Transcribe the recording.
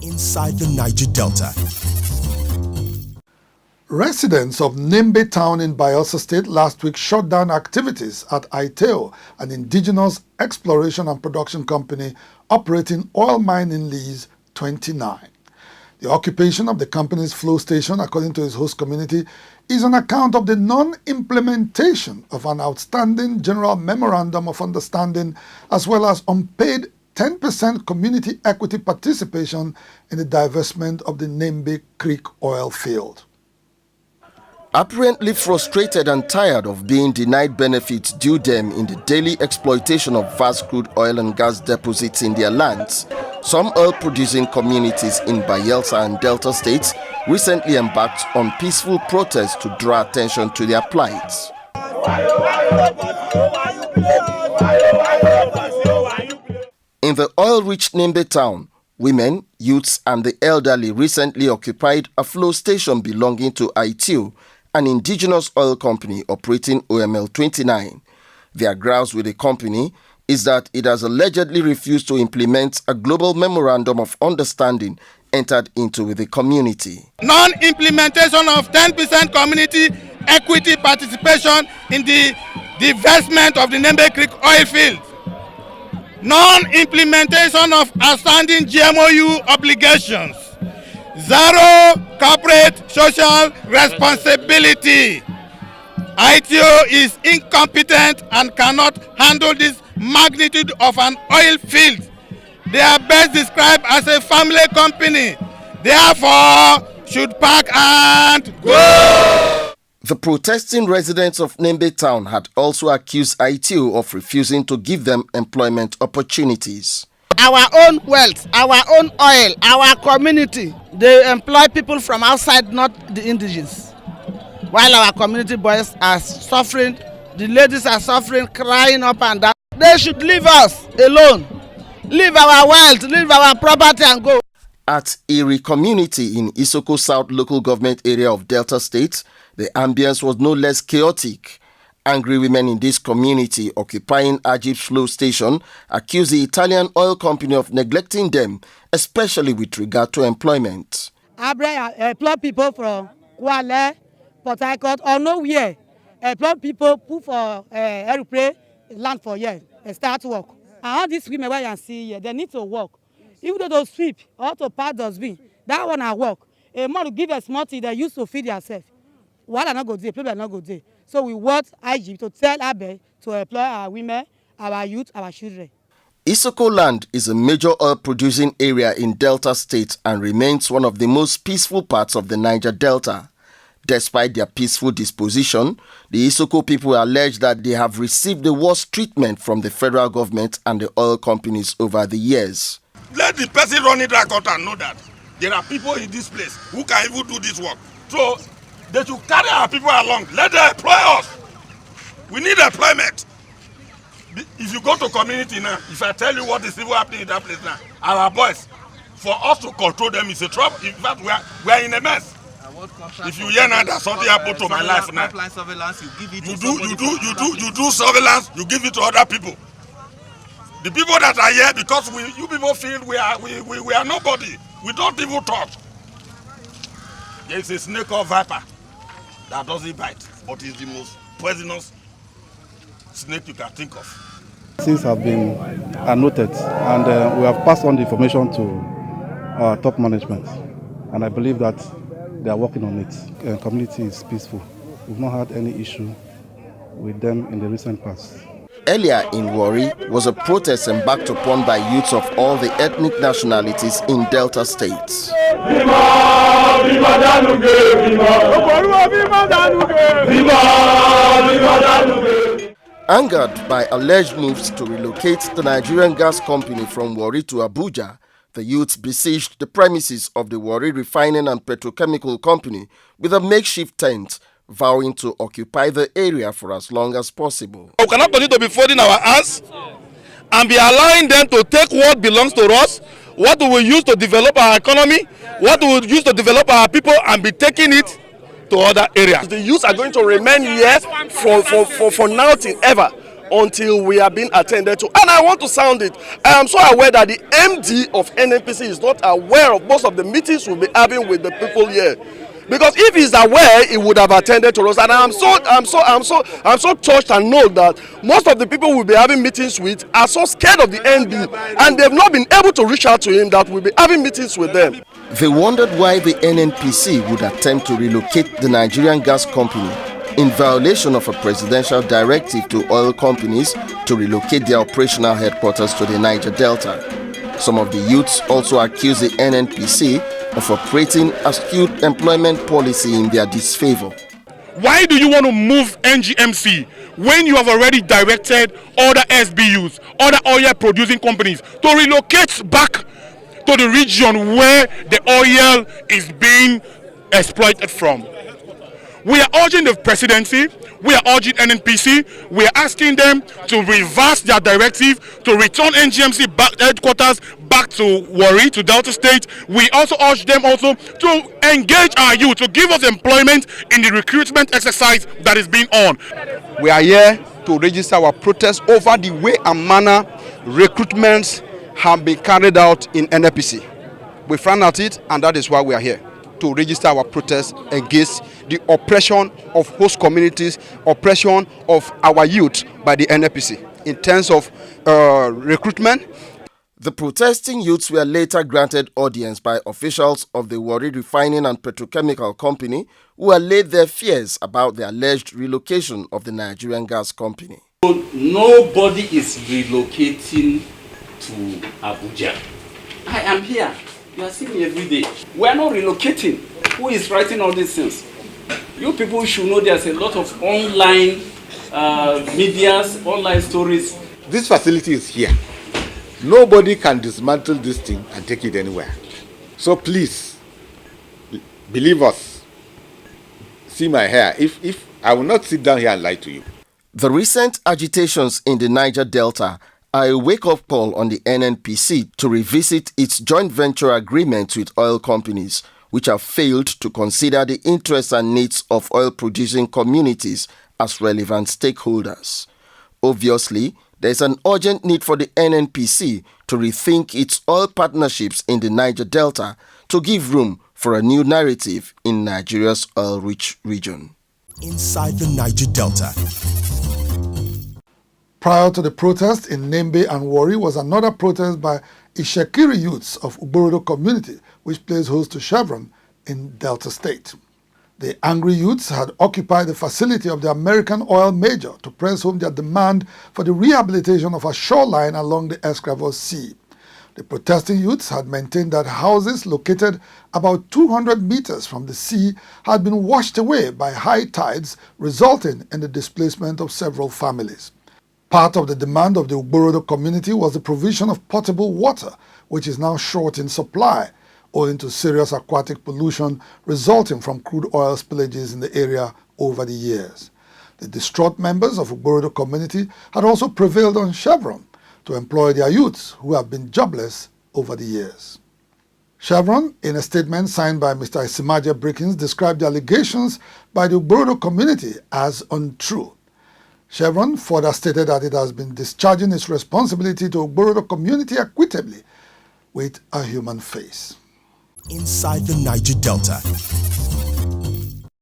inside the Niger Delta. Residents of NEMBE town in Bayelsa State last week shut down activities at AITEO, an indigenous exploration and production company operating oil mining lease 29. The occupation of the company's flow station, according to its host community, is on account of the non-implementation of an outstanding General Memorandum of Understanding as well as unpaid 10% community equity participation in the divestment of the NEMBE Creek oil field. Apparently frustrated and tired of being denied benefits due them in the daily exploitation of vast crude oil and gas deposits in their lands, some oil-producing communities in Bayelsa and Delta states recently embarked on peaceful protests to draw attention to their plight. In the oil-rich NEMBE town, women, youths and the elderly recently occupied a flow station belonging to AITEO, an indigenous oil company operating OML 29. Their grounds with the company is that it has allegedly refused to implement a global memorandum of understanding entered into with the community. Non-implementation of 10% community equity participation in the divestment of the NEMBE Creek oil field. Non-implementation of outstanding GMOU obligations. Zero corporate social responsibility. AITEO is incompetent and cannot handle this magnitude of an oil field. They are best described as a family company. Therefore, should pack and go. The protesting residents of NEMBE town had also accused AITEO of refusing to give them employment opportunities. Our own wealth, our own oil, our community, they employ people from outside, not the indigenous. While our community boys are suffering, the ladies are suffering, crying up and down. They should leave us alone. Leave our wealth, leave our property and go. At IRRI community in Isoko South local government area of Delta State, the ambience was no less chaotic. Angry women in this community occupying AGIP's flow station accuse the Italian oil company of neglecting them, especially with regard to employment. I employ people from Kuala, Port Harcourt, or nowhere. Employ people put for airplane, land for years, and start work. And all these women where you see here, they need to work. Even though they sweep or to pack dustbin, that one I work. A man to give a small tea they used to feed themselves. While I not go there, people are not go there. So we want IGP to tell ABE to employ our women, our youth, our children. Isoko land is a major oil-producing area in Delta State and remains one of the most peaceful parts of the Niger Delta. Despite their peaceful disposition, the Isoko people allege that they have received the worst treatment from the federal government and the oil companies over the years. Let the person running that contract know that there are people in this place who can even do this work. So they should carry our people along. Let them employ us. We need employment. If you go to community now, if I tell you what is even happening in that place now, our boys, for us to control them is a trouble. In fact, we are in a mess. If you hear now that something happened to my life now, you do surveillance, you give it to other people. The people that are here, because you people feel we are nobody. We don't even touch. There is a snake or viper that doesn't bite, but it's the most poisonous snake you can think of. Things have been noted, and we have passed on the information to our top management, and I believe that they are working on it. The community is peaceful. We've not had any issue with them in the recent past. Earlier in Warri was a protest embarked upon by youths of all the ethnic nationalities in Delta states. Angered by alleged moves to relocate the Nigerian gas company from Warri to Abuja, the youths besieged the premises of the Warri Refining and Petrochemical Company with a makeshift tent, vowing to occupy the area for as long as possible. We cannot continue to be folding our hands and be allowing them to take what belongs to us, what we will use to develop our economy, what we will use to develop our people, and be taking it to other areas. The youth are going to remain here for now till ever. until we are being attended to. And I want to sound it. I am so aware that the MD of NNPC is not aware of most of the meetings we'll be having with the people here. Because if he's aware, he would have attended to us. And I'm so touched and know that most of the people we'll be having meetings with are so scared of the NB, and they've not been able to reach out to him that we'll be having meetings with them. They wondered why the NNPC would attempt to relocate the Nigerian gas company in violation of a presidential directive to oil companies to relocate their operational headquarters to the Niger Delta. Some of the youths also accuse the NNPC of operating a skewed employment policy in their disfavor. Why do you want to move NGMC when you have already directed other SBUs, other oil producing companies to relocate back to the region where the oil is being exploited from? We are urging the presidency, we are urging NNPC, we are asking them to reverse their directive to return NGMC back headquarters back to Warri, to Delta State. We also urge them also to engage our youth, to give us employment in the recruitment exercise that is being on. We are here to register our protest over the way and manner recruitments have been carried out in NNPC. We frown at it, and that is why we are here, to register our protest against the oppression of host communities, oppression of our youth by the NNPC in terms of recruitment. The protesting youths were later granted audience by officials of the Warri Refining and Petrochemical Company, who allayed their fears about the alleged relocation of the Nigerian gas company. Nobody is relocating to Abuja. I am here. You are seeing me every day. We are not relocating. Who is writing all these things? You people should know there's a lot of online medias, online stories. This facility is here. Nobody can dismantle this thing and take it anywhere. So please, believe us. See my hair. If I will not sit down here and lie to you. The recent agitations in the Niger Delta are a wake-up call on the NNPC to revisit its joint venture agreements with oil companies, which have failed to consider the interests and needs of oil-producing communities as relevant stakeholders. Obviously, there is an urgent need for the NNPC to rethink its oil partnerships in the Niger Delta to give room for a new narrative in Nigeria's oil-rich region. Inside the Niger Delta. Prior to the protest in NEMBE and Warri was another protest by Ishekiri youths of UGBORODO community, which plays host to CHEVRON in Delta State. The angry youths had occupied the facility of the American oil major to press home their demand for the rehabilitation of a shoreline along the Escravos Sea. The protesting youths had maintained that houses located about 200 meters from the sea had been washed away by high tides, resulting in the displacement of several families. Part of the demand of the UGBORODO community was the provision of potable water, which is now short in supply, owing to serious aquatic pollution resulting from crude oil spillages in the area over the years. The distraught members of UGBORODO community had also prevailed on CHEVRON to employ their youths who have been jobless over the years. CHEVRON, in a statement signed by Mr. Isimaje Brickins, described the allegations by the UGBORODO community as untrue. CHEVRON further stated that it has been discharging its responsibility to UGBORODO community equitably with a human face. Inside the Niger Delta.